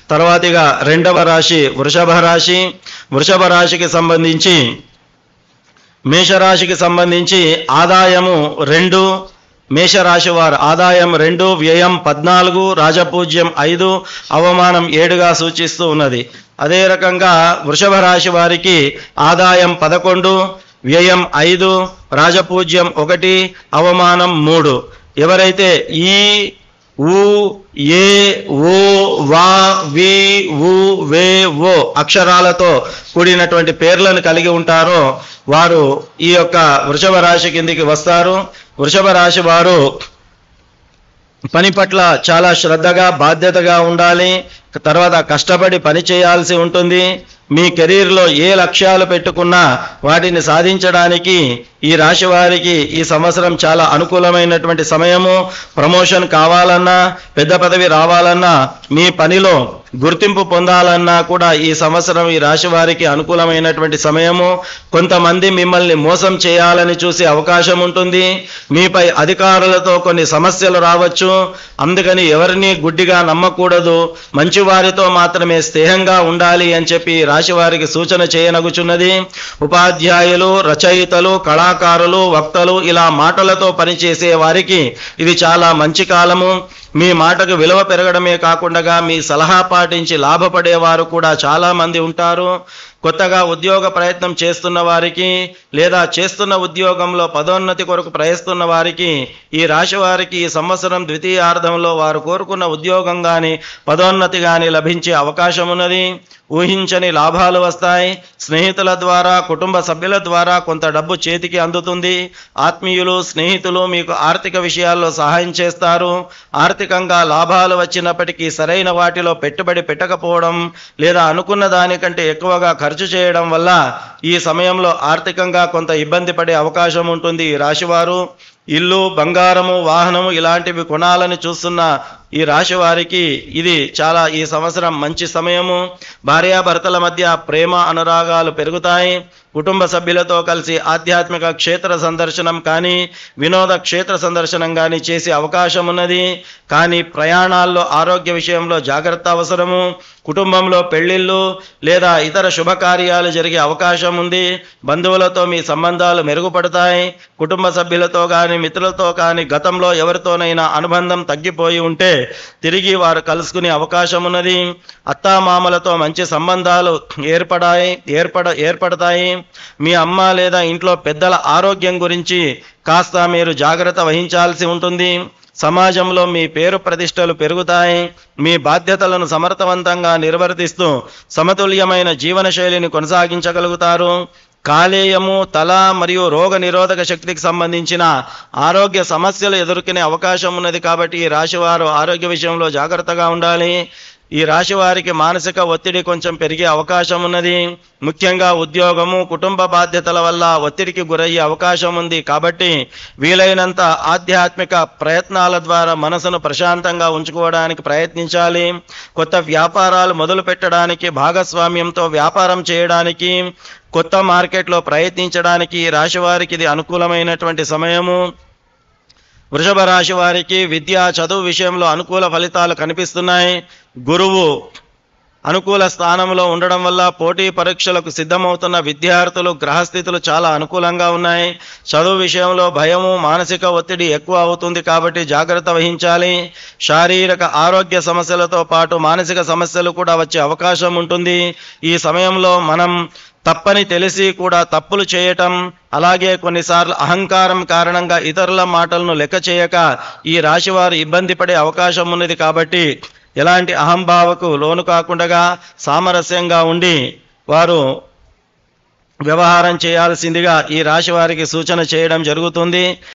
తర్వాతిగా రెండవ రాశి వృషభ రాశి. వృషభ రాశికి సంబంధించి మేషరాశికి సంబంధించి ఆదాయము 2, మేషరాశి వారు ఆదాయం 2, వ్యయం 14, రాజపూజ్యం 5, అవమానం 7గా సూచిస్తూ ఉన్నది. అదే రకంగా వృషభ రాశి వారికి ఆదాయం 11, వ్యయం 5, రాజపూజ్యం 1, అవమానం 3. ఎవరైతే ఈ ఊ ఏ ఓ వా వి ఊ వే ఓ అక్షరాలతో కూడినటువంటి పేర్లను కలిగి ఉంటారో వారు ఈ యొక్క వృషభ రాశి కిందికి వస్తారు. వృషభ రాశి వారు పని పట్ల చాలా శ్రద్ధగా బాధ్యతగా ఉండాలి. తర్వాత కష్టపడి పని చేయాల్సి ఉంటుంది. మీ కెరీర్లో ఏ లక్ష్యాలు పెట్టుకున్నా వాటిని సాధించడానికి ఈ రాశి వారికి ఈ సంవత్సరం చాలా అనుకూలమైనటువంటి సమయము. ప్రమోషన్ కావాలన్నా, పెద్ద పదవి రావాలన్నా, మీ పనిలో గుర్తింపు పొందాలన్నా కూడా ఈ సంవత్సరం ఈ రాశి వారికి అనుకూలమైనటువంటి సమయము. కొంతమంది మిమ్మల్ని మోసం చేయాలని చూసే అవకాశం ఉంటుంది. మీపై అధికారులతో కొన్ని సమస్యలు రావచ్చు. అందుకని ఎవరిని గుడ్డిగా నమ్మకూడదు. మంచి వారితో మాత్రమే స్నేహంగా ఉండాలి అని చెప్పి రాశి వారికి సూచన చేయనగుచున్నది. ఉపాధ్యాయులు, రచయితలు, కళాకారులు, వక్తలు ఇలా మాటలతో పనిచేసే వారికి ఇది చాలా మంచి కాలము. మీ మాటకు విలువ పెరగడమే కాకుండా మీ సలహా పాటించి లాభపడేవారు కూడా చాలా మంది ఉంటారు. కొత్తగా ఉద్యోగ ప్రయత్నం చేస్తున్న వారికి లేదా చేస్తున్న ఉద్యోగంలో పదోన్నతి కొరకు ప్రయత్నిస్తున్న వారికి ఈ రాశి వారికి ఈ సంవత్సరం ద్వితీయార్థంలో వారు కోరుకున్న ఉద్యోగం కానీ పదోన్నతి కానీ లభించే అవకాశం ఉన్నది. ఊహించని లాభాలు వస్తాయి. స్నేహితుల ద్వారా, కుటుంబ సభ్యుల ద్వారా కొంత డబ్బు చేతికి అందుతుంది. ఆత్మీయులు, స్నేహితులు మీకు ఆర్థిక విషయాల్లో సహాయం చేస్తారు. ఆర్థికంగా లాభాలు వచ్చినప్పటికీ సరైన వాటిలో పెట్టుబడి పెట్టకపోవడం లేదా అనుకున్న దానికంటే ఎక్కువగా ఖర్చు చేయడం వల్ల ఈ సమయంలో ఆర్థికంగా కొంత ఇబ్బంది పడే అవకాశం ఉంటుంది. ఈ రాశివారు ఇల్లు, బంగారము, వాహనము ఇలాంటివి కొనాలని చూస్తున్న ఈ రాశి వారికి ఇది చాలా ఈ సంవత్సరం మంచి సమయము. భార్యాభర్తల మధ్య ప్రేమ అనురాగాలు పెరుగుతాయి. కుటుంబ సభ్యులతో కలిసి ఆధ్యాత్మిక క్షేత్ర సందర్శనం కానీ వినోద క్షేత్ర సందర్శనం కానీ చేసే అవకాశం ఉన్నది. కానీ ప్రయాణాల్లో ఆరోగ్య విషయంలో జాగ్రత్త అవసరము. కుటుంబంలో పెళ్లిళ్ళు లేదా ఇతర శుభకార్యాలు జరిగే అవకాశం ఉంది. బంధువులతో మీ సంబంధాలు మెరుగుపడతాయి. కుటుంబ సభ్యులతో కానీ మిత్రులతో కానీ గతంలో ఎవరితోనైనా అనుబంధం తగ్గిపోయి ఉంటే తిరిగి వారు కలుసుకునే అవకాశం ఉన్నది. అత్తామామలతో మంచి సంబంధాలు ఏర్పడతాయి. మీ అమ్మ లేదా ఇంట్లో పెద్దల ఆరోగ్యం గురించి కాస్త మీరు జాగ్రత్త వహించాల్సి ఉంటుంది. సమాజంలో మీ పేరు ప్రతిష్టలు పెరుగుతాయి. మీ బాధ్యతలను సమర్థవంతంగా నిర్వర్తిస్తూ సమతుల్యమైన జీవనశైలిని కొనసాగించగలుగుతారు. కాలేయము, తల మరియు రోగ నిరోధక శక్తికి సంబంధించిన ఆరోగ్య సమస్యలు ఎదుర్కొనే అవకాశం ఉన్నది. కాబట్టి ఈ రాశివారు ఆరోగ్య విషయంలో జాగ్రత్తగా ఉండాలి. ఈ రాశి వారికి మానసిక ఒత్తిడి కొంచెం పెరిగే అవకాశం ఉన్నది. ముఖ్యంగా ఉద్యోగము, కుటుంబ బాధ్యతల వల్ల ఒత్తిడికి గురయ్యే అవకాశం ఉంది. కాబట్టి వీలైనంత ఆధ్యాత్మిక ప్రయత్నాల ద్వారా మనసును ప్రశాంతంగా ఉంచుకోవడానికి ప్రయత్నించాలి. కొత్త వ్యాపారాలు మొదలు పెట్టడానికి, భాగస్వామ్యంతో వ్యాపారం చేయడానికి, కొత్త మార్కెట్లో ప్రయత్నించడానికి ఈ రాశి వారికి ఇది అనుకూలమైనటువంటి సమయము. వృషభ రాశి వారికి విద్య, చదువు విషయంలో అనుకూల ఫలితాలు కనిపిస్తున్నాయి. గురువు అనుకూల స్థానంలో ఉండడం వల్ల పోటీ పరీక్షలకు సిద్ధమవుతున్న విద్యార్థులు గ్రహస్థితులు చాలా అనుకూలంగా ఉన్నాయి. చదువు విషయంలో భయము, మానసిక ఒత్తిడి ఎక్కువ అవుతుంది. కాబట్టి జాగ్రత్త వహించాలి. శారీరక ఆరోగ్య సమస్యలతో పాటు మానసిక సమస్యలు కూడా వచ్చే అవకాశం ఉంటుంది. ఈ సమయంలో మనం తప్పని తెలిసి కూడా తప్పులు చేయటం, అలాగే కొన్నిసార్లు అహంకారం కారణంగా ఇతరుల మాటలను లెక్క చేయక ఈ రాశివారు ఇబ్బంది పడే అవకాశం ఉన్నది. కాబట్టి ఎలాంటి అహంభావకు లోను కాకుండా సామరస్యంగా ఉండి వారు వ్యవహారం చేయాల్సిందిగా ఈ రాశి వారికి సూచన చేయడం జరుగుతుంది.